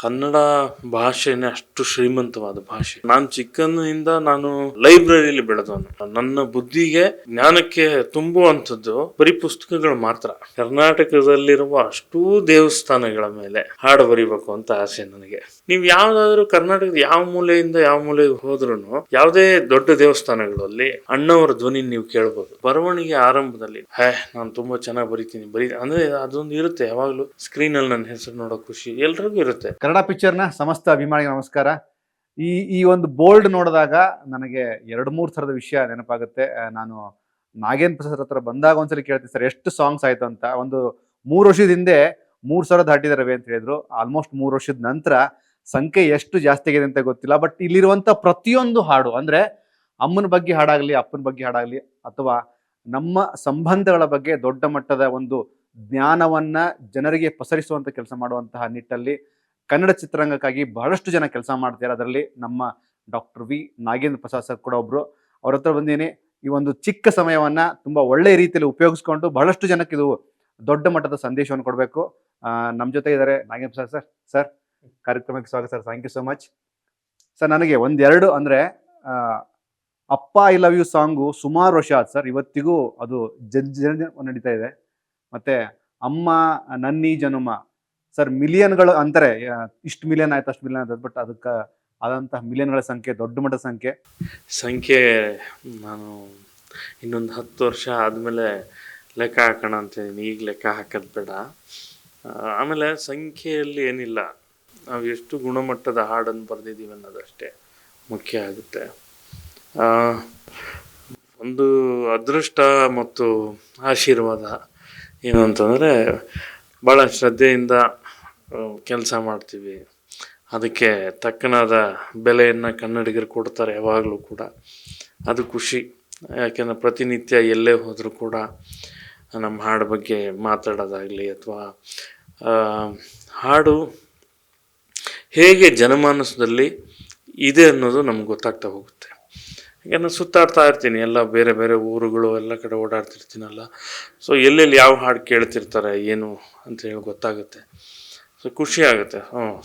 ಕನ್ನಡ ಭಾಷೆನೇ ಅಷ್ಟು ಶ್ರೀಮಂತವಾದ ಭಾಷೆ. ನಾನು ಚಿಕ್ಕಂದಿನಿಂದ ನಾನು ಲೈಬ್ರರಿಯಲ್ಲಿ ಬೆಳೆದವನು. ನನ್ನ ಬುದ್ಧಿಗೆ ಜ್ಞಾನಕ್ಕೆ ತುಂಬುವಂಥದ್ದು ಬರೀ ಪುಸ್ತಕಗಳು ಮಾತ್ರ. ಕರ್ನಾಟಕದಲ್ಲಿರುವ ಅಷ್ಟೂ ದೇವಸ್ಥಾನಗಳ ಮೇಲೆ ಹಾಡು ಬರಿಬೇಕು ಅಂತ ಆಸೆ ನನಗೆ. ನೀವು ಯಾವ್ದಾದ್ರು ಕರ್ನಾಟಕದ ಯಾವ ಮೂಲೆಯಿಂದ ಯಾವ ಮೂಲೆಗೆ ಹೋದ್ರು ಯಾವುದೇ ದೊಡ್ಡ ದೇವಸ್ಥಾನಗಳಲ್ಲಿ ಅಣ್ಣವರ ಧ್ವನಿ ನೀವು ಕೇಳ್ಬೋದು. ಬರವಣಿಗೆ ಆರಂಭದಲ್ಲಿ ನಾನು ತುಂಬಾ ಚೆನ್ನಾಗಿ ಬರಿತೀನಿ ಅಂದ್ರೆ ಅದೊಂದು ಇರುತ್ತೆ. ಯಾವಾಗ್ಲೂ ಸ್ಕ್ರೀನ್ ಅಲ್ಲಿ ನನ್ನ ಹೆಸರು ನೋಡೋ ಖುಷಿ ಎಲ್ರಿಗೂ ಇರುತ್ತೆ. ಕನ್ನಡ ಪಿಕ್ಚರ್ನ ಸಮಸ್ತ ಅಭಿಮಾನಿಗೆ ನಮಸ್ಕಾರ. ಈ ಒಂದು ಬೋಲ್ಡ್ ನೋಡಿದಾಗ ನನಗೆ 2-3 ಥರದ ವಿಷಯ ನೆನಪಾಗುತ್ತೆ. ನಾನು ನಾಗೇಂದ್ರ ಪ್ರಸಾದ್ ಹತ್ರ ಬಂದಾಗ ಒಂದ್ಸಲಿ ಕೇಳ್ತೀನಿ, ಸರ್ ಎಷ್ಟು ಸಾಂಗ್ಸ್ ಆಯ್ತು ಅಂತ. ಒಂದು 3 ವರ್ಷದ ಹಿಂದೆ 3,000 ದಾಟಿದೆ ರವಿ ಅಂತ ಹೇಳಿದ್ರು. ಆಲ್ಮೋಸ್ಟ್ 3 ವರ್ಷದ ನಂತರ ಸಂಖ್ಯೆ ಎಷ್ಟು ಜಾಸ್ತಿ ಆಗಿದೆ ಅಂತ ಗೊತ್ತಿಲ್ಲ. ಬಟ್ ಇಲ್ಲಿರುವಂತ ಪ್ರತಿಯೊಂದು ಹಾಡು, ಅಂದ್ರೆ ಅಮ್ಮನ ಬಗ್ಗೆ ಹಾಡಾಗ್ಲಿ, ಅಪ್ಪನ ಬಗ್ಗೆ ಹಾಡಾಗ್ಲಿ, ಅಥವಾ ನಮ್ಮ ಸಂಬಂಧಗಳ ಬಗ್ಗೆ ದೊಡ್ಡ ಮಟ್ಟದ ಒಂದು ಜ್ಞಾನವನ್ನ ಜನರಿಗೆ ಪಸರಿಸುವಂತ ಕೆಲಸ ಮಾಡುವಂತಹ ನಿಟ್ಟಲ್ಲಿ ಕನ್ನಡ ಚಿತ್ರರಂಗಕ್ಕಾಗಿ ಬಹಳಷ್ಟು ಜನ ಕೆಲಸ ಮಾಡ್ತಾರೆ. ಅದರಲ್ಲಿ ನಮ್ಮ doctor V Nagendra Prasad sir ಕೂಡ ಒಬ್ರು. ಅವ್ರ ಹತ್ರ ಬಂದೇನೆ ಈ ಒಂದು ಚಿಕ್ಕ ಸಮಯವನ್ನ ತುಂಬಾ ಒಳ್ಳೆ ರೀತಿಯಲ್ಲಿ ಉಪಯೋಗಿಸ್ಕೊಂಡು ಬಹಳಷ್ಟು ಜನಕ್ಕೆ ಇದು ದೊಡ್ಡ ಮಟ್ಟದ ಸಂದೇಶವನ್ನು ಕೊಡಬೇಕು. ನಮ್ಮ ಜೊತೆ ಇದ್ದಾರೆ ನಾಗೇಂದ್ರ ಪ್ರಸಾದ್ ಸರ್. ಸರ್, ಕಾರ್ಯಕ್ರಮಕ್ಕೆ ಸ್ವಾಗತ sir. Thank you so much sir. ನನಗೆ ಒಂದೆರಡು ಅಂದ್ರೆ ಅಪ್ಪ ಐ ಲವ್ ಯು ಸಾಂಗು ಸುಮಾರು ವರ್ಷ ಆಯ್ತು ಸರ್. ಇವತ್ತಿಗೂ ಅದು ನಡೀತಾ ಇದೆ. ಮತ್ತೆ ಅಮ್ಮ ನನ್ನೀ ಜನುಮ ಸರ್, ಮಿಲಿಯನ್ಗಳು ಅಂತಾರೆ. ಇಷ್ಟು ಮಿಲಿಯನ್ ಆಯ್ತು, ಅಷ್ಟು ಮಿಲಿಯನ್ ಆಯ್ತು. ಬಟ್ ಅದಕ್ಕೆ ಆದಂತಹ ಮಿಲಿಯನ್ಗಳ ಸಂಖ್ಯೆ ದೊಡ್ಡ ಮಟ್ಟದ ಸಂಖ್ಯೆ. ನಾನು ಇನ್ನೊಂದು 10 ವರ್ಷ ಆದಮೇಲೆ ಲೆಕ್ಕ ಹಾಕೋಣ ಅಂತಿದ್ದೀನಿ. ಈಗ ಲೆಕ್ಕ ಹಾಕೋದು ಬೇಡ. ಆಮೇಲೆ ಸಂಖ್ಯೆಯಲ್ಲಿ ಏನಿಲ್ಲ, ನಾವು ಎಷ್ಟು ಗುಣಮಟ್ಟದ ಹಾಡನ್ನು ಬರೆದಿದ್ದೀವಿ ಅನ್ನೋದಷ್ಟೇ ಮುಖ್ಯ ಆಗುತ್ತೆ. ಒಂದು ಅದೃಷ್ಟ ಮತ್ತು ಆಶೀರ್ವಾದ ಏನು ಅಂತಂದರೆ, ಭಾಳ ಶ್ರದ್ಧೆಯಿಂದ ಕೆಲಸ ಮಾಡ್ತೀವಿ. ಅದಕ್ಕೆ ತಕ್ಕನಾದ ಬೆಲೆಯನ್ನು ಕನ್ನಡಿಗರು ಕೊಡ್ತಾರೆ ಯಾವಾಗಲೂ ಕೂಡ. ಅದು ಖುಷಿ. ಯಾಕೆಂದರೆ ಪ್ರತಿನಿತ್ಯ ಎಲ್ಲೇ ಹೋದರೂ ಕೂಡ ನಮ್ಮ ಹಾಡು ಬಗ್ಗೆ ಮಾತಾಡೋದಾಗಲಿ, ಅಥವಾ ಹಾಡು ಹೇಗೆ ಜನಮಾನಸದಲ್ಲಿ ಇದೆ ಅನ್ನೋದು ನಮ್ಗೆ ಗೊತ್ತಾಗ್ತಾ ಹೋಗುತ್ತೆ. ಯಾಕಂದರೆ ಸುತ್ತಾಡ್ತಾ ಇರ್ತೀನಿ, ಎಲ್ಲ ಬೇರೆ ಬೇರೆ ಊರುಗಳು ಎಲ್ಲ ಕಡೆ ಓಡಾಡ್ತಿರ್ತೀನಲ್ಲ. ಸೊ ಎಲ್ಲೆಲ್ಲಿ ಯಾವ ಹಾಡು ಕೇಳ್ತಿರ್ತಾರೆ ಏನು ಅಂತ ಹೇಳಿ ಗೊತ್ತಾಗುತ್ತೆ. ಸೊ ಖುಷಿ ಆಗುತ್ತೆ.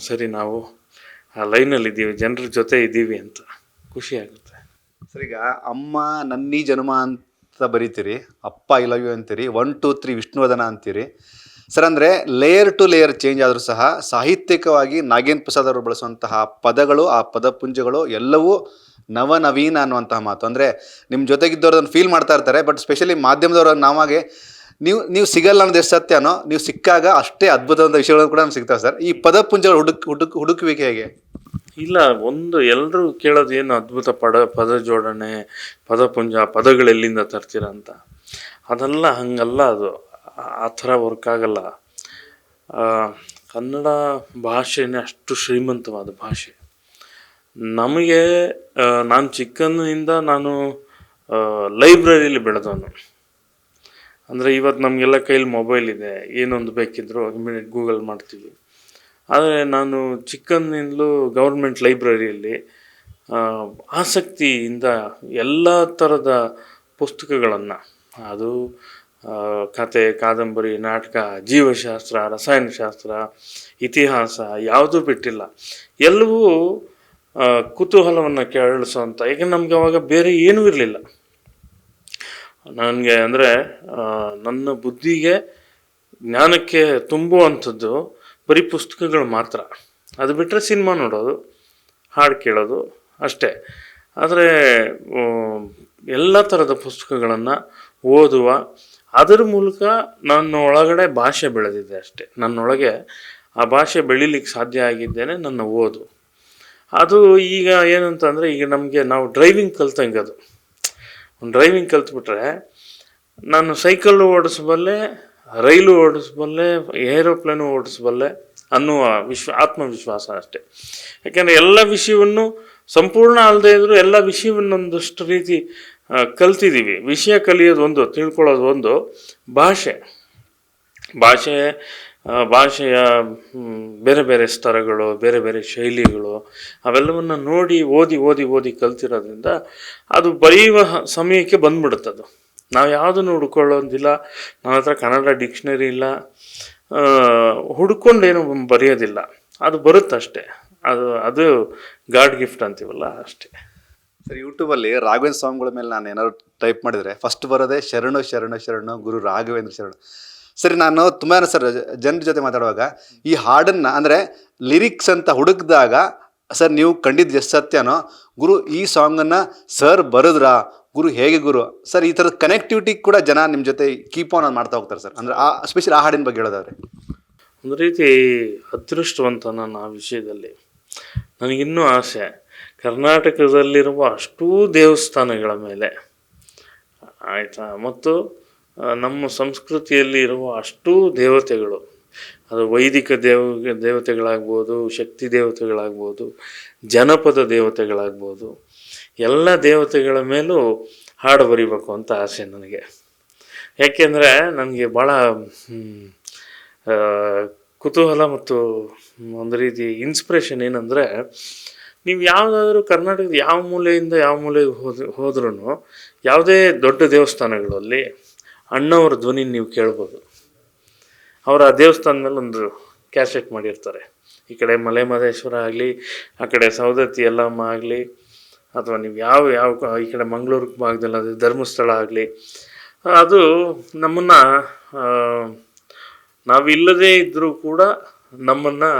ಸರಿ, ನಾವು ಆ ಲೈನಲ್ಲಿ ಇದ್ದೀವಿ, ಜನರ ಜೊತೆ ಇದ್ದೀವಿ ಅಂತ ಖುಷಿ ಆಗುತ್ತೆ. ಸರ್, ಈಗ ಅಮ್ಮ ನನ್ನೀ ಜನ್ಮ ಅಂತ ಬರೀತೀರಿ, ಅಪ್ಪ ಐ ಲವ್ ಯು ಅಂತೀರಿ, 1 2 3 ವಿಷ್ಣುವದನ ಅಂತೀರಿ ಸರ್. ಅಂದರೆ ಲೇಯರ್ ಟು ಲೇಯರ್ ಚೇಂಜ್ ಆದರೂ ಸಹ ಸಾಹಿತ್ಯಿಕವಾಗಿ ನಾಗೇಂದ್ರ ಪ್ರಸಾದ್ ಅವರು ಬಳಸುವಂತಹ ಪದಗಳು, ಆ ಪದಪುಂಜಗಳು ಎಲ್ಲವೂ ನವನವೀನ ಅನ್ನುವಂತಹ ಮಾತು. ಅಂದರೆ ನಿಮ್ಮ ಜೊತೆಗಿದ್ದವ್ರು ಅದನ್ನು ಫೀಲ್ ಮಾಡ್ತಾ ಇರ್ತಾರೆ. ಬಟ್ ಸ್ಪೆಷಲಿ ಮಾಧ್ಯಮದವರು ನಾವಾಗೆ ನೀವು ಸಿಗಲ್ಲ ಅನ್ನೋದು ಎಷ್ಟು ಸತ್ಯನೋ, ನೀವು ಸಿಕ್ಕಾಗ ಅಷ್ಟೇ ಅದ್ಭುತವಾದ ವಿಷಯಗಳು ಕೂಡ ನಮ್ಗೆ ಸಿಗ್ತಾವೆ ಸರ್. ಈ ಪದಪುಂಜಗಳು ಹುಡುಕುವಿಕೆ ಹೇಗೆ? ಇಲ್ಲ, ಎಲ್ಲರೂ ಕೇಳೋದು ಏನು ಅದ್ಭುತ ಪದ ಜೋಡಣೆ, ಪದಪುಂಜ, ಪದಗಳು ಎಲ್ಲಿಂದ ತರ್ತೀರ ಅಂತ. ಅದೆಲ್ಲ ಹಂಗಲ್ಲ, ಅದು ಆ ಥರ ವರ್ಕ್ ಆಗಲ್ಲ. ಕನ್ನಡ ಭಾಷೆನೇ ಅಷ್ಟು ಶ್ರೀಮಂತವಾದ ಭಾಷೆ. ನಮಗೆ ನಾನು ಚಿಕ್ಕಂದಿನಿಂದ ನಾನು ಲೈಬ್ರರಿಯಲ್ಲಿ ಬೆಳೆದವನು. ಅಂದರೆ ಇವತ್ತು ನಮಗೆಲ್ಲ ಕೈಲಿ ಮೊಬೈಲ್ ಇದೆ, ಏನೊಂದು ಬೇಕಿದ್ರೂ ಇಮಿಡಿಯೇಟ್ ಗೂಗಲ್ ಮಾಡ್ತೀವಿ. ಆದರೆ ನಾನು ಚಿಕ್ಕಂದಿನಿಂದಲೂ ಗೌರ್ಮೆಂಟ್ ಲೈಬ್ರರಿಯಲ್ಲಿ ಆಸಕ್ತಿಯಿಂದ ಎಲ್ಲ ಥರದ ಪುಸ್ತಕಗಳನ್ನು, ಅದು ಕತೆ, ಕಾದಂಬರಿ, ನಾಟಕ, ಜೀವಶಾಸ್ತ್ರ, ರಸಾಯನಶಾಸ್ತ್ರ, ಇತಿಹಾಸ ಯಾವುದೂ ಬಿಟ್ಟಿಲ್ಲ. ಎಲ್ಲವೂ ಕುತೂಹಲವನ್ನು ಕೆರಳಿಸೋಂಥ. ಈಗ ನಮಗೆ ಅವಾಗ ಬೇರೆ ಏನೂ ಇರಲಿಲ್ಲ. ನನಗೆ ಅಂದರೆ ನನ್ನ ಬುದ್ಧಿಗೆ ಜ್ಞಾನಕ್ಕೆ ತುಂಬುವಂಥದ್ದು ಬರೀ ಪುಸ್ತಕಗಳು ಮಾತ್ರ. ಅದು ಬಿಟ್ಟರೆ ಸಿನಿಮಾ ನೋಡೋದು, ಹಾಡು ಕೇಳೋದು ಅಷ್ಟೇ. ಆದರೆ ಎಲ್ಲ ಥರದ ಪುಸ್ತಕಗಳನ್ನು ಓದುವ, ಅದರ ಮೂಲಕ ನನ್ನ ಒಳಗಡೆ ಭಾಷೆ ಬೆಳೆದಿದೆ ಅಷ್ಟೇ. ನನ್ನೊಳಗೆ ಆ ಭಾಷೆ ಬೆಳೀಲಿಕ್ಕೆ ಸಾಧ್ಯ ಆಗಿದ್ದೇನೆ ನನ್ನ ಓದು. ಅದು ಈಗ ಏನಂತಂದರೆ, ಈಗ ನಾವು ಡ್ರೈವಿಂಗ್ ಕಲ್ತಂಗೆ. ಅದು ಒಂದು ಡ್ರೈವಿಂಗ್ ಕಲ್ತ್ಬಿಟ್ರೆ ನಾನು ಸೈಕಲ್ಲು ಓಡಿಸಬಲ್ಲೆ, ರೈಲು ಓಡಿಸಬಲ್ಲೆ, ಏರೋಪ್ಲೇನು ಓಡಿಸಬಲ್ಲೆ ಅನ್ನುವ ಆತ್ಮವಿಶ್ವಾಸ ಅಷ್ಟೇ. ಯಾಕೆಂದರೆ ಎಲ್ಲ ವಿಷಯವನ್ನು ಸಂಪೂರ್ಣ ಅಲ್ಲದೆ ಇದ್ದರೂ ಎಲ್ಲ ವಿಷಯವನ್ನೊಂದಷ್ಟು ರೀತಿ ಕಲ್ತಿದ್ದೀವಿ. ವಿಷಯ ಕಲಿಯೋದು ಒಂದು, ತಿಳ್ಕೊಳ್ಳೋದು ಒಂದು. ಭಾಷೆಯ ಬೇರೆ ಬೇರೆ ಸ್ತರಗಳು, ಬೇರೆ ಬೇರೆ ಶೈಲಿಗಳು, ಅವೆಲ್ಲವನ್ನು ನೋಡಿ ಓದಿ ಕಲ್ತಿರೋದ್ರಿಂದ ಅದು ಬರೆಯುವ ಸಮಯಕ್ಕೆ ಬಂದ್ಬಿಡುತ್ತದು. ನಾವು ಯಾವುದನ್ನು ಹುಡ್ಕೊಳ್ಳೋದಿಲ್ಲ. ನನ್ನ ಹತ್ರ ಕನ್ನಡ ಡಿಕ್ಷನರಿ ಇಲ್ಲ, ಹುಡ್ಕೊಂಡೇನು ಬರೆಯೋದಿಲ್ಲ. ಅದು ಬರುತ್ತಷ್ಟೇ. ಅದು ಗಾಡ್ ಗಿಫ್ಟ್ ಅಂತೀವಲ್ಲ ಅಷ್ಟೇ. ಸರ್, ಯೂಟ್ಯೂಬಲ್ಲಿ ರಾಘವೇಂದ್ರ ಸ್ವಾಮಿಗಳ ಮೇಲೆ ನಾನು ಏನಾದ್ರು ಟೈಪ್ ಮಾಡಿದರೆ ಫಸ್ಟ್ ಬರೋದೇ ಶರಣು ಶರಣು ಶರಣು ಗುರು ರಾಘವೇಂದ್ರ ಶರಣು. ಸರಿ, ನಾನು ತುಂಬಾ ಸರ್ ಜನರ ಜೊತೆ ಮಾತಾಡುವಾಗ ಈ ಹಾಡನ್ನು ಅಂದರೆ ಲಿರಿಕ್ಸ್ ಅಂತ ಹುಡುಕಿದಾಗ ಸರ್ ನೀವು ಕಂಡಿದ್ದು ಎಷ್ಟು ಸತ್ಯನೋ, ಗುರು ಈ ಸಾಂಗನ್ನು ಸರ್ ಬರೆದ್ರಾ, ಗುರು ಹೇಗೆ ಗುರು ಸರ್, ಈ ಥರದ ಕನೆಕ್ಟಿವಿಟಿ ಕೂಡ ಜನ ನಿಮ್ಮ ಜೊತೆ ಕೀಪ್ ಆನ್ ಮಾಡ್ತಾ ಹೋಗ್ತಾರೆ ಸರ್. ಅಂದರೆ ಸ್ಪೆಷಲಿ ಆ ಹಾಡಿನ ಬಗ್ಗೆ ಹೇಳೋದಾದ್ರೆ ಒಂದು ರೀತಿ ಅದೃಷ್ಟವಂತ ನಾನು ಆ ವಿಷಯದಲ್ಲಿ. ನನಗಿನ್ನೂ ಆಸೆ, ಕರ್ನಾಟಕದಲ್ಲಿರುವ ಅಷ್ಟೂ ದೇವಸ್ಥಾನಗಳ ಮೇಲೆ ಆಯಿತಾ, ಮತ್ತು ನಮ್ಮ ಸಂಸ್ಕೃತಿಯಲ್ಲಿ ಇರುವ ಅಷ್ಟೂ ದೇವತೆಗಳು, ಅದು ವೈದಿಕ ದೇವತೆಗಳಾಗ್ಬೋದು, ಶಕ್ತಿ ದೇವತೆಗಳಾಗ್ಬೋದು, ಜನಪದ ದೇವತೆಗಳಾಗ್ಬೋದು, ಎಲ್ಲ ದೇವತೆಗಳ ಮೇಲೂ ಹಾಡು ಬರೀಬೇಕು ಅಂತ ಆಸೆ ನನಗೆ. ಯಾಕೆಂದರೆ ನನಗೆ ಭಾಳ ಕುತೂಹಲ ಮತ್ತು ಒಂದು ರೀತಿ ಇನ್ಸ್ಪಿರೇಷನ್ ಏನಂದರೆ, ನೀವು ಯಾವುದಾದ್ರೂ ಕರ್ನಾಟಕದ ಯಾವ ಮೂಲೆಯಿಂದ ಯಾವ ಮೂಲೆಗೆ ಹೋದ್ರೂ ಯಾವುದೇ ದೊಡ್ಡ ದೇವಸ್ಥಾನಗಳಲ್ಲಿ ಅಣ್ಣವ್ರ ಧ್ವನಿ ನೀವು ಕೇಳ್ಬೋದು. ಅವರು ಆ ದೇವಸ್ಥಾನದ ಮೇಲೆ ಒಂದು ಕ್ಯಾಸೆಟ್ ಮಾಡಿರ್ತಾರೆ. ಈ ಕಡೆ ಮಲೆ ಮಹದೇಶ್ವರ ಆಗಲಿ, ಆ ಕಡೆ ಸವದತ್ತಿ ಯಲ್ಲಮ್ಮ ಆಗಲಿ, ಅಥವಾ ನೀವು ಯಾವ ಈ ಕಡೆ ಮಂಗಳೂರು ಭಾಗದಲ್ಲಿ ಅದು ಧರ್ಮಸ್ಥಳ ಆಗಲಿ, ಅದು ನಮ್ಮನ್ನು ನಾವಿಲ್ಲದೇ ಇದ್ದರೂ ಕೂಡ ನಮ್ಮನ್ನು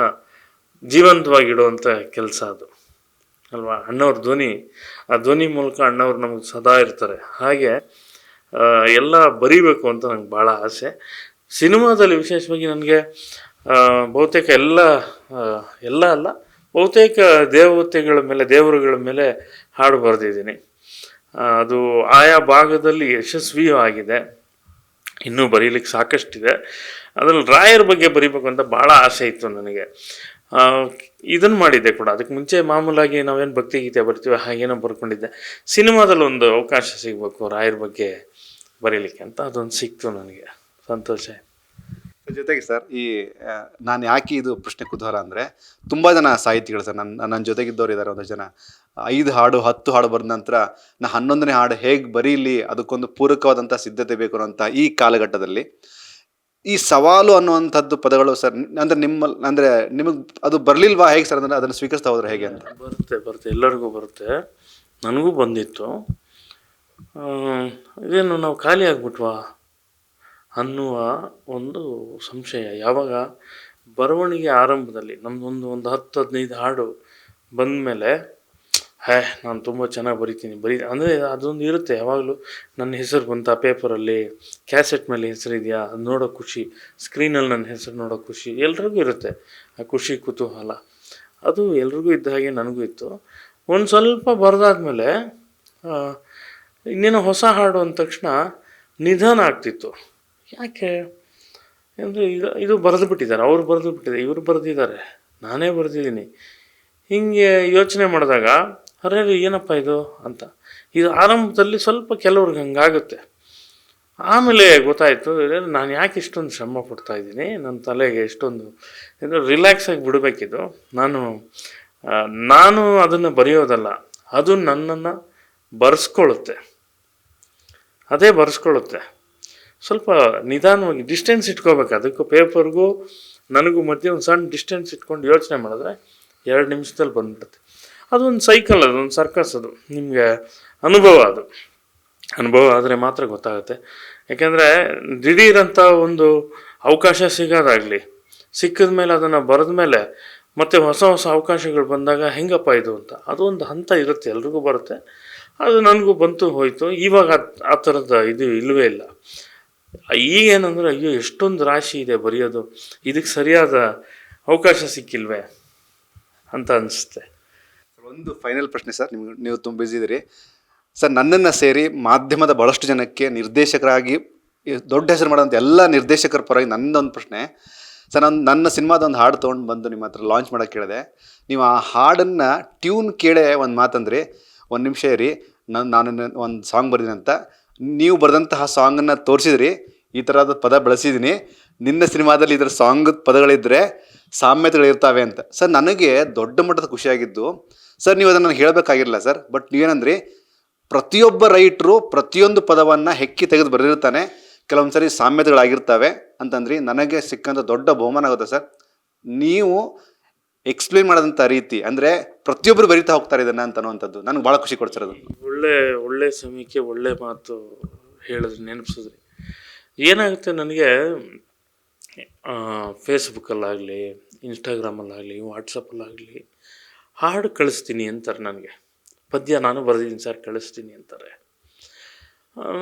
ಜೀವಂತವಾಗಿಡುವಂಥ ಕೆಲಸ ಅದು ಅಲ್ವಾ. ಅಣ್ಣವ್ರ ಧ್ವನಿ, ಆ ಧ್ವನಿ ಮೂಲಕ ಅಣ್ಣವ್ರು ನಮಗೆ ಸದಾ ಇರ್ತಾರೆ. ಹಾಗೆ ಎಲ್ಲ ಬರೀಬೇಕು ಅಂತ ನಂಗೆ ಭಾಳ ಆಸೆ. ಸಿನಿಮಾದಲ್ಲಿ ವಿಶೇಷವಾಗಿ ನನಗೆ ಬಹುತೇಕ ಎಲ್ಲ ಅಲ್ಲ, ಬಹುತೇಕ ದೇವರುಗಳ ಮೇಲೆ ಹಾಡು ಬರೆದಿದ್ದೀನಿ. ಅದು ಆಯಾ ಭಾಗದಲ್ಲಿ ಯಶಸ್ವಿಯೂ ಆಗಿದೆ. ಇನ್ನೂ ಬರೀಲಿಕ್ಕೆ ಸಾಕಷ್ಟಿದೆ. ಅದರಲ್ಲಿ ರಾಯರ ಬಗ್ಗೆ ಬರೀಬೇಕು ಅಂತ ಭಾಳ ಆಸೆ ಇತ್ತು ನನಗೆ. ಇದನ್ನು ಮಾಡಿದ್ದೆ ಕೂಡ. ಅದಕ್ಕೆ ಮುಂಚೆ ಮಾಮೂಲಾಗಿ ನಾವೇನು ಭಕ್ತಿಗೀತೆ ಬರ್ತೀವಿ ಹಾಗೇನೋ ಬರ್ಕೊಂಡಿದ್ದೆ. ಸಿನಿಮಾದಲ್ಲಿ ಒಂದು ಅವಕಾಶ ಸಿಗಬೇಕು ರಾಯರ ಬಗ್ಗೆ ಬರೀಲಿಕ್ಕೆ ಅಂತ, ಅದೊಂದು ಸಿಕ್ತು ನನಗೆ, ಸಂತೋಷ. ಜೊತೆಗೆ ಸರ್, ಈ ನಾನು ಯಾಕೆ ಇದು ಪ್ರಶ್ನೆ ಕುತೂಹಲ ಅಂದರೆ, ತುಂಬ ಜನ ಸಾಹಿತಿಗಳು ಸರ್ ನನ್ನ ಜೊತೆಗಿದ್ದವ್ರು ಇದ್ದಾರೆ. ಒಂದಷ್ಟು ಜನ 5 ಹಾಡು 10 ಹಾಡು ಬರೆದ ನಂತರ ನಾ 11ನೇ ಹಾಡು ಹೇಗೆ ಬರೀಲಿ, ಅದಕ್ಕೊಂದು ಪೂರಕವಾದಂಥ ಸಿದ್ಧತೆ ಬೇಕು ಅನ್ನೋಂಥ ಈ ಕಾಲಘಟ್ಟದಲ್ಲಿ ಈ ಸವಾಲು ಅನ್ನುವಂಥದ್ದು ಪದಗಳು ಸರ್, ಅಂದರೆ ನಿಮಗೆ ಅದು ಬರಲಿಲ್ವಾ ಹೇಗೆ ಸರ್? ಅಂದರೆ ಅದನ್ನು ಸ್ವೀಕರಿಸ್ತಾ ಹೋದ್ರೆ ಹೇಗೆ ಅಂತ? ಬರುತ್ತೆ, ಎಲ್ಲರಿಗೂ ಬರುತ್ತೆ, ನನಗೂ ಬಂದಿತ್ತು. ಇದೇನು ನಾವು ಖಾಲಿ ಆಗ್ಬಿಟ್ವಾ ಅನ್ನುವ ಒಂದು ಸಂಶಯ. ಯಾವಾಗ ಬರವಣಿಗೆ ಆರಂಭದಲ್ಲಿ ನಮ್ಮದೊಂದು 10-15 ಹಾಡು ಬಂದಮೇಲೆ, ನಾನು ತುಂಬ ಚೆನ್ನಾಗಿ ಬರಿತೀನಿ ಅಂದರೆ ಅದೊಂದು ಇರುತ್ತೆ ಯಾವಾಗಲೂ. ನನ್ನ ಹೆಸರು ಬಂತ ಪೇಪರಲ್ಲಿ, ಕ್ಯಾಸೆಟ್ ಮೇಲೆ ಹೆಸರಿದೆಯಾ ಅದು ನೋಡೋ ಖುಷಿ, ಸ್ಕ್ರೀನಲ್ಲಿ ನನ್ನ ಹೆಸರು ನೋಡೋ ಖುಷಿ, ಎಲ್ರಿಗೂ ಇರುತ್ತೆ ಆ ಖುಷಿ, ಕುತೂಹಲ. ಅದು ಎಲ್ರಿಗೂ ಇದ್ದ ಹಾಗೆ ನನಗೂ ಇತ್ತು. ಒಂದು ಸ್ವಲ್ಪ ಬರೆದಾದ್ಮೇಲೆ ಇನ್ನೇನೋ ಹೊಸ ಹಾಡು ಅಂದ ತಕ್ಷಣ ನಿಧಾನ ಆಗ್ತಿತ್ತು. ಯಾಕೆ ಅಂದರೆ ಇದು ಬರೆದು ಬಿಟ್ಟಿದ್ದಾರೆ, ಅವ್ರು ಬರೆದು ಬಿಟ್ಟಿದ್ದಾರೆ, ಇವರು ಬರೆದಿದ್ದಾರೆ, ನಾನೇ ಬರೆದಿದ್ದೀನಿ. ಹೀಗೆ ಯೋಚನೆ ಮಾಡಿದಾಗ ಅರೆ ಏನಪ್ಪ ಇದು ಅಂತ. ಇದು ಆರಂಭದಲ್ಲಿ ಸ್ವಲ್ಪ ಕೆಲವ್ರಿಗೆ ಹಂಗಾಗುತ್ತೆ. ಆಮೇಲೆ ಗೊತ್ತಾಯಿತು, ನಾನು ಯಾಕೆ ಇಷ್ಟೊಂದು ಶ್ರಮ ಪಡ್ತಾಯಿದ್ದೀನಿ, ನನ್ನ ತಲೆಗೆ ಎಷ್ಟೊಂದು ರಿಲ್ಯಾಕ್ಸಾಗಿ ಬಿಡಬೇಕಿದ್ದು. ನಾನು ಅದನ್ನು ಬರೆಯೋದಲ್ಲ, ಅದು ನನ್ನನ್ನು ಬರೆಸ್ಕೊಳ್ಳುತ್ತೆ, ಅದೇ ಬರೆಸ್ಕೊಳ್ಳುತ್ತೆ. ಸ್ವಲ್ಪ ನಿಧಾನವಾಗಿ ಡಿಸ್ಟೆನ್ಸ್ ಇಟ್ಕೋಬೇಕು. ಅದಕ್ಕೂ ಪೇಪರ್ಗೂ ನನಗೂ ಮಧ್ಯೆ ಒಂದು ಸಣ್ಣ ಡಿಸ್ಟೆನ್ಸ್ ಇಟ್ಕೊಂಡು ಯೋಚನೆ ಮಾಡಿದ್ರೆ 2 ನಿಮಿಷದಲ್ಲಿ ಬಂದ್ಬಿಡುತ್ತೆ. ಅದೊಂದು ಸೈಕಲ್, ಅದೊಂದು ಸರ್ಕಸ್. ಅದು ನಿಮಗೆ ಅನುಭವ ಆದರೆ ಮಾತ್ರ ಗೊತ್ತಾಗುತ್ತೆ. ಯಾಕೆಂದರೆ ದಿಢೀರಂಥ ಒಂದು ಅವಕಾಶ ಸಿಕ್ಕಿದ ಮೇಲೆ ಅದನ್ನು ಬರೆದ ಮೇಲೆ ಮತ್ತು ಹೊಸ ಅವಕಾಶಗಳು ಬಂದಾಗ ಹೆಂಗಪ್ಪ ಇದು ಅಂತ ಅದೊಂದು ಹಂತ ಇರುತ್ತೆ, ಎಲ್ರಿಗೂ ಬರುತ್ತೆ. ಅದು ನನಗೂ ಬಂತು ಹೋಯಿತು. ಇವಾಗ ಆ ಥರದ ಇದು ಇಲ್ಲವೇ ಇಲ್ಲ. ಈಗೇನಂದ್ರೆ ಅಯ್ಯೋ ಎಷ್ಟೊಂದು ರಾಶಿ ಇದೆ ಬರೆಯೋದು, ಇದಕ್ಕೆ ಸರಿಯಾದ ಅವಕಾಶ ಸಿಕ್ಕಿಲ್ವೇ ಅಂತ ಅನಿಸುತ್ತೆ. ಒಂದು ಫೈನಲ್ ಪ್ರಶ್ನೆ ಸರ್, ನೀವು ತುಂಬ ಬ್ಯುಸಿ ಇದ್ದೀರಿ ಸರ್. ನನ್ನನ್ನು ಸೇರಿ ಮಾಧ್ಯಮದ ಭಾಳಷ್ಟು ಜನಕ್ಕೆ ನಿರ್ದೇಶಕರಾಗಿ ದೊಡ್ಡ ಹೆಸರು ಮಾಡೋಂಥ ಎಲ್ಲ ನಿರ್ದೇಶಕರ ಪರವಾಗಿ ನನ್ನದೊಂದು ಪ್ರಶ್ನೆ ಸರ್. ನನ್ನ ಸಿನಿಮಾದೊಂದು ಹಾಡು ತೊಗೊಂಡು ಬಂದು ನಿಮ್ಮ ಹತ್ರ ಲಾಂಚ್ ಮಾಡೋಕ್ಕೆ ಕೇಳಿದೆ. ನೀವು ಆ ಹಾಡನ್ನು ಟ್ಯೂನ್ ಕೇಳೇ ಒಂದು ಮಾತಂದ್ರಿ, 1 ನಿಮಿಷ ಇರಿ, ನಾನು ಒಂದು ಸಾಂಗ್ ಬರೆದಿನಿ ಅಂತ. ನೀವು ಬರೆದಂತಹ ಸಾಂಗನ್ನು ತೋರಿಸಿದ್ರಿ, ಈ ಥರದ ಪದ ಬಳಸಿದ್ದೀನಿ, ನಿನ್ನ ಸಿನಿಮಾದಲ್ಲಿ ಇದರ ಸಾಂಗ್ ಪದಗಳಿದ್ದರೆ ಸಾಮ್ಯತೆಗಳಿರ್ತಾವೆ ಅಂತ. ಸರ್, ನನಗೆ ದೊಡ್ಡ ಮಟ್ಟದ ಖುಷಿಯಾಗಿದ್ದು ಸರ್, ನೀವು ಅದನ್ನು ಹೇಳಬೇಕಾಗಿರಲಿಲ್ಲ ಸರ್, ಬಟ್ ನೀವೇನಂದ್ರಿ, ಪ್ರತಿಯೊಬ್ಬ ರೈಟ್ರು ಪ್ರತಿಯೊಂದು ಪದವನ್ನು ಹೆಕ್ಕಿ ತೆಗೆದು ಬರೆದಿರ್ತಾನೆ, ಕೆಲವೊಂದು ಸರಿ ಸಾಮ್ಯತೆಗಳಾಗಿರ್ತವೆ ಅಂತಂದ್ರಿ. ನನಗೆ ಸಿಕ್ಕಂಥ ದೊಡ್ಡ ಬಹುಮಾನ ಆಗುತ್ತೆ ಸರ್. ನೀವು ಎಕ್ಸ್ಪ್ಲೇನ್ ಮಾಡೋದಂಥ ರೀತಿ ಅಂದರೆ ಪ್ರತಿಯೊಬ್ಬರು ಬರಿತಾ ಹೋಗ್ತಾರೆ ಇದನ್ನು ಅಂತ ಅನ್ನುವಂಥದ್ದು ನನಗೆ ಭಾಳ ಖುಷಿ ಕೊಡ್ತಿರೋದು. ಒಳ್ಳೆ ಸಮಯಕ್ಕೆ ಒಳ್ಳೆ ಮಾತು ಹೇಳಿದ್ರಿ, ನೆನಪಿಸಿದ್ರಿ. ಏನಾಗುತ್ತೆ ನನಗೆ ಫೇಸ್ಬುಕ್ಕಲ್ಲಾಗಲಿ, ಇನ್ಸ್ಟಾಗ್ರಾಮಲ್ಲಾಗಲಿ, ವಾಟ್ಸಪ್ಪಲ್ಲಾಗಲಿ ಹಾಡು ಕಳಿಸ್ತೀನಿ ಅಂತಾರೆ ನನಗೆ. ಪದ್ಯ ನಾನು ಬರೆದಿದ್ದೀನಿ ಸರ್ ಕಳಿಸ್ತೀನಿ ಅಂತಾರೆ.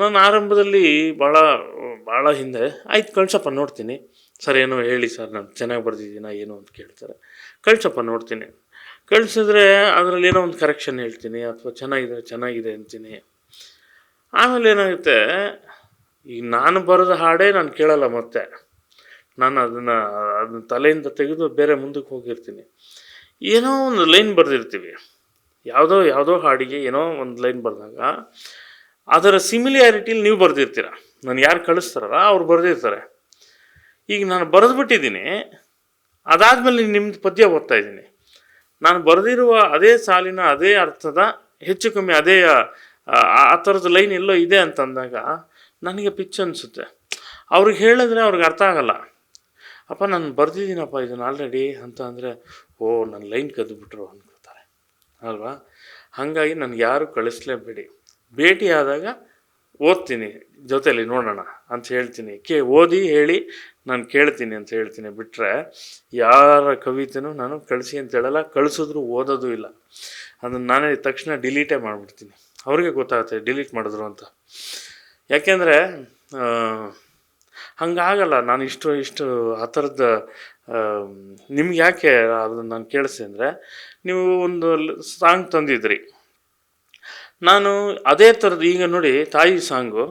ನಾನು ಆರಂಭದಲ್ಲಿ ಭಾಳ ಹಿಂದೆ ಆಯ್ತು ಕಳ್ಸಪ್ಪ ನೋಡ್ತೀನಿ ಸರ್, ಏನೋ ಹೇಳಿ ಸರ್ ನಾನು ಚೆನ್ನಾಗಿ ಬರೆದಿದ್ದೀನ ಏನು ಅಂತ ಕೇಳ್ತಾರೆ. ಕಳ್ಸಪ್ಪ ನೋಡ್ತೀನಿ. ಕಳಿಸಿದ್ರೆ ಅದರಲ್ಲಿ ಏನೋ ಒಂದು ಕರೆಕ್ಷನ್ ಹೇಳ್ತೀನಿ ಅಥವಾ ಚೆನ್ನಾಗಿದೆ ಅಂತೀನಿ. ಆಮೇಲೆ ಏನಾಗುತ್ತೆ, ಈಗ ನಾನು ಬರೆದ ಹಾಡೇ ನಾನು ಕೇಳಲ್ಲ, ಮತ್ತೆ ನಾನು ಅದನ್ನ ತಲೆಯಿಂದ ತೆಗೆದು ಬೇರೆ ಮುಂದಕ್ಕೆ ಹೋಗಿರ್ತೀನಿ. ಏನೋ ಒಂದು ಲೈನ್ ಬರೆದಿರ್ತೀವಿ, ಯಾವುದೋ ಹಾಡಿಗೆ ಏನೋ ಒಂದು ಲೈನ್ ಬರೆದಾಗ ಅದರ ಸಿಮಿಲಿಯಾರಿಟಿಲಿ ನೀವು ಬರೆದಿರ್ತೀರ, ನಾನು ಯಾರು ಕಳಿಸ್ತಾರಲ್ಲ ಅವ್ರು ಬರೆದಿರ್ತಾರೆ. ಈಗ ನಾನು ಬರೆದ್ಬಿಟ್ಟಿದ್ದೀನಿ, ಅದಾದಮೇಲೆ ನಿಮ್ಮದು ಪದ್ಯ ಓದ್ತಾ ಇದ್ದೀನಿ. ನಾನು ಬರೆದಿರುವ ಅದೇ ಸಾಲಿನ ಅದೇ ಅರ್ಥದ ಹೆಚ್ಚು ಕಮ್ಮಿ ಅದೇ ಆ ಥರದ ಲೈನ್ ಎಲ್ಲೋ ಇದೆ ಅಂತಂದಾಗ ನನಗೆ ಪಿಚ್ ಅನಿಸುತ್ತೆ. ಅವ್ರಿಗೆ ಹೇಳಿದ್ರೆ ಅವ್ರಿಗೆ ಅರ್ಥ ಆಗಲ್ಲ. ಅಪ್ಪ ನಾನು ಬರೆದಿದ್ದೀನಪ್ಪ ಇದನ್ನು ಆಲ್ರೆಡಿ ಅಂತ ಅಂದರೆ, ಓ ನನ್ನ ಲೈನ್ ಕದ್ದುಬಿಟ್ರು ಅಂದ್ಕೊತಾರೆ ಅಲ್ವಾ. ಹಾಗಾಗಿ ನನಗೆ ಯಾರು ಕಳಿಸ್ಲೇಬೇಡಿ. ಭೇಟಿ ಆದಾಗ ಓದ್ತೀನಿ, ಜೊತೆಯಲ್ಲಿ ನೋಡೋಣ ಅಂತ ಹೇಳ್ತೀನಿ. ಓದಿ ಹೇಳಿ ನಾನು ಕೇಳ್ತೀನಿ ಅಂತ ಹೇಳ್ತೀನಿ. ಬಿಟ್ಟರೆ ಯಾರ ಕವಿತೆನೂ ನಾನು ಕಳಿಸಿ ಅಂತ ಹೇಳಲ್ಲ, ಕಳಿಸಿದ್ರು ಓದೋದು ಇಲ್ಲ. ಅದನ್ನು ನಾನೇ ತಕ್ಷಣ ಡಿಲೀಟೇ ಮಾಡಿಬಿಡ್ತೀನಿ. ಅವ್ರಿಗೆ ಗೊತ್ತಾಗುತ್ತೆ ಡಿಲೀಟ್ ಮಾಡಿದ್ರು ಅಂತ. ಯಾಕೆಂದರೆ ಹಂಗಾಗಲ್ಲ. ನಾನು ಇಷ್ಟು ಆ ಥರದ ನಿಮ್ಗೆ ಯಾಕೆ ಅದನ್ನು ನಾನು ಕೇಳಿಸಿ ಅಂದರೆ, ನೀವು ಒಂದು ಸಾಂಗ್ ತಂದಿದ್ರಿ, ನಾನು ಅದೇ ಥರದ್ದು ಈಗ ನೋಡಿ ತಾಯಿ ಸಾಂಗು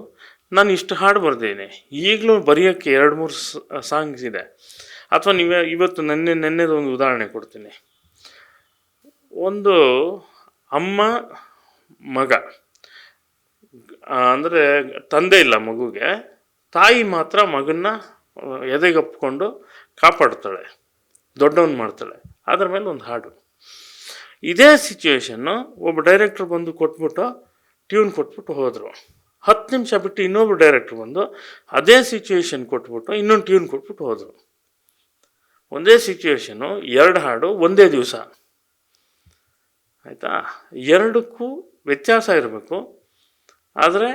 ನಾನು ಇಷ್ಟು ಹಾಡು ಬರ್ದಿದ್ದೀನಿ. ಈಗಲೂ ಬರೆಯೋಕ್ಕೆ 2-3 ಸಾಂಗ್ಸ್ ಇದೆ. ಅಥವಾ ನೀವು ಇವತ್ತು ನೆನ್ನೆದು ಒಂದು ಉದಾಹರಣೆ ಕೊಡ್ತೀನಿ. ಒಂದು ಅಮ್ಮ ಮಗ, ಅಂದರೆ ತಂದೆ ಇಲ್ಲ ಮಗುಗೆ, ತಾಯಿ ಮಾತ್ರ ಮಗನ್ನ ಎದೆಗಪ್ಕೊಂಡು ಕಾಪಾಡ್ತಾಳೆ, ದೊಡ್ಡವನು ಮಾಡ್ತಾಳೆ. ಅದ್ರ ಮೇಲೆ ಒಂದು ಹಾಡು. ಇದೇ ಸಿಚುವೇಶನ್ನು ಒಬ್ಬ ಡೈರೆಕ್ಟ್ರ್ ಬಂದು ಟ್ಯೂನ್ ಕೊಟ್ಬಿಟ್ಟು ಹೋದರು. 10 ನಿಮಿಷ ಬಿಟ್ಟು ಇನ್ನೊಬ್ಬ ಡೈರೆಕ್ಟ್ರ್ ಬಂದು ಅದೇ ಸಿಚುವೇಶನ್ ಕೊಟ್ಬಿಟ್ಟು ಇನ್ನೊಂದು ಟ್ಯೂನ್ ಕೊಟ್ಬಿಟ್ಟು ಹೋದರು. ಒಂದೇ ಸಿಚುವೇಶನ್ನು 2 ಹಾಡು ಒಂದೇ ದಿವಸ, ಆಯಿತಾ. ಎರಡಕ್ಕೂ ವ್ಯತ್ಯಾಸ ಇರಬೇಕು, ಆದರೆ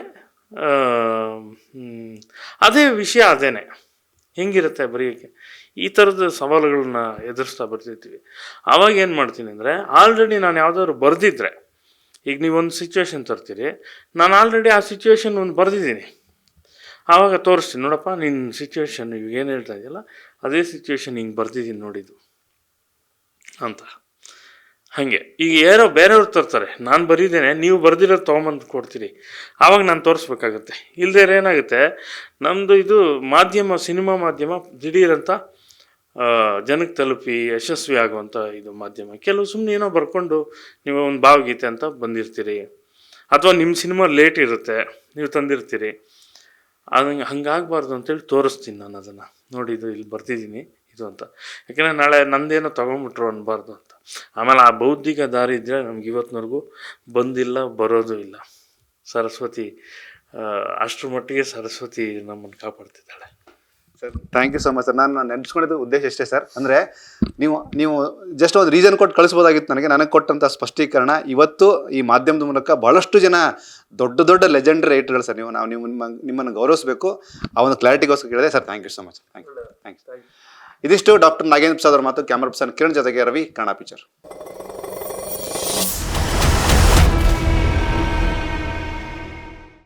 ಅದೇ ವಿಷಯ ಅದೇನೆ. ಹೆಂಗಿರುತ್ತೆ ಬರೆಯೋಕ್ಕೆ? ಈ ಥರದ ಸವಾಲುಗಳನ್ನ ಎದುರಿಸ್ತಾ ಬರ್ತಿರ್ತೀವಿ. ಆವಾಗ ಏನು ಮಾಡ್ತೀನಿ ಅಂದರೆ, ಆಲ್ರೆಡಿ ನಾನು ಯಾವುದಾದ್ರು ಬರೆದಿದ್ರೆ, ಈಗ ನೀವೊಂದು ಸಿಚುವೇಶನ್ ತರ್ತೀರಿ, ನಾನು ಆಲ್ರೆಡಿ ಆ ಸಿಚುವೇಶನ್ ಒಂದು ಬರೆದಿದ್ದೀನಿ. ಆವಾಗ ತೋರಿಸ್ತೀನಿ, ನೋಡಪ್ಪ ನಿನ್ನ ಸಿಚುವೇಶನ್ ಇವಾಗ ಏನು ಹೇಳ್ತಾ ಇದೆಯಲ್ಲ ಅದೇ ಸಿಚುವೇಶನ್ ಹಿಂಗೆ ಬರೆದಿದ್ದೀನಿ ನೋಡಿದ್ದು ಅಂತ. ಹಾಗೆ ಈಗ ಬೇರೆಯವ್ರು ತರ್ತಾರೆ, ನಾನು ಬರೀದೇನೆ, ನೀವು ಬರೆದಿರೋದು ತೊಗೊಂಬಂದು ಕೊಡ್ತೀರಿ. ಆವಾಗ ನಾನು ತೋರಿಸ್ಬೇಕಾಗತ್ತೆ. ಇಲ್ಲದೇ ಏನಾಗುತ್ತೆ, ನಮ್ಮದು ಇದು ಮಾಧ್ಯಮ, ಸಿನಿಮಾ ಮಾಧ್ಯಮ ದಿಢೀರಂತ ಜನಕ್ಕೆ ತಲುಪಿ ಯಶಸ್ವಿ ಆಗುವಂಥ ಇದು ಮಾಧ್ಯಮ. ಕೆಲವು ಸುಮ್ಮನೆ ಏನೋ ಬರ್ಕೊಂಡು ನೀವು ಒಂದು ಭಾವಗೀತೆ ಅಂತ ಬಂದಿರ್ತೀರಿ, ಅಥವಾ ನಿಮ್ಮ ಸಿನಿಮಾ ಲೇಟ್ ಇರುತ್ತೆ, ನೀವು ತಂದಿರ್ತೀರಿ. ಹಂಗಾಗಬಾರ್ದು ಅಂತೇಳಿ ತೋರಿಸ್ತೀನಿ ನಾನು ಅದನ್ನು, ನೋಡಿ ಇದು ಇಲ್ಲಿ ಬರ್ತಿದ್ದೀನಿ ಇದು ಅಂತ. ಯಾಕೆಂದರೆ ನಾಳೆ ನಂದೇನೋ ತೊಗೊಂಬಿಟ್ರು ಅನ್ನಬಾರ್ದು ಅಂತ. ಆಮೇಲೆ ಆ ಬೌದ್ಧಿಕ ದಾರಿ ಇದ್ದರೆ ನಮ್ಗೆ ಇವತ್ತಿನವರೆಗೂ ಬಂದಿಲ್ಲ, ಬರೋದು ಇಲ್ಲ. ಸರಸ್ವತಿ ಅಷ್ಟರ ಮಟ್ಟಿಗೆ ಸರಸ್ವತಿ ನಮ್ಮನ್ನು ಕಾಪಾಡ್ತಿದ್ದಾಳೆ. Sir thank you so much sir. ನಾನು ನೆನೆಸ್ಕೊಂಡಿದ್ದು ಉದ್ದೇಶ ಇಷ್ಟೇ ಸರ್, ಅಂದರೆ ನೀವು ಜಸ್ಟ್ ಒಂದು ರೀಸನ್ ಕೊಟ್ಟು ಕಳಿಸ್ಬೋದಾಗಿತ್ತು. ನನಗೆ ಕೊಟ್ಟಂಥ ಸ್ಪಷ್ಟೀಕರಣ ಇವತ್ತು ಈ ಮಾಧ್ಯಮದ ಮೂಲಕ ಬಹಳಷ್ಟು ಜನ ದೊಡ್ಡ ಲೆಜೆಂಡ್ ರೈಟರ್ಗಳು ಸರ್. ನಾವು ನಿಮ್ಮನ್ನು ಗೌರವಿಸಬೇಕು. ಆ ಒಂದು ಕ್ಲಾರಿಟಿಗೋಸ್ಕರ ಕೇಳಿದೆ sir. Thank you so much. Thanks. ಇದಿಷ್ಟು ಡಾಕ್ಟರ್ ನಾಗೇಂದ್ರ ಪ್ರಸಾದ್ ಅವರ ಮಾತು. ಕ್ಯಾಮರಾ ಪರ್ಸನ್ ಕಿರಣ್ ಜೊತೆಗೆ ರವಿ, ಕನ್ನಡ ಪಿಕ್ಚರ್.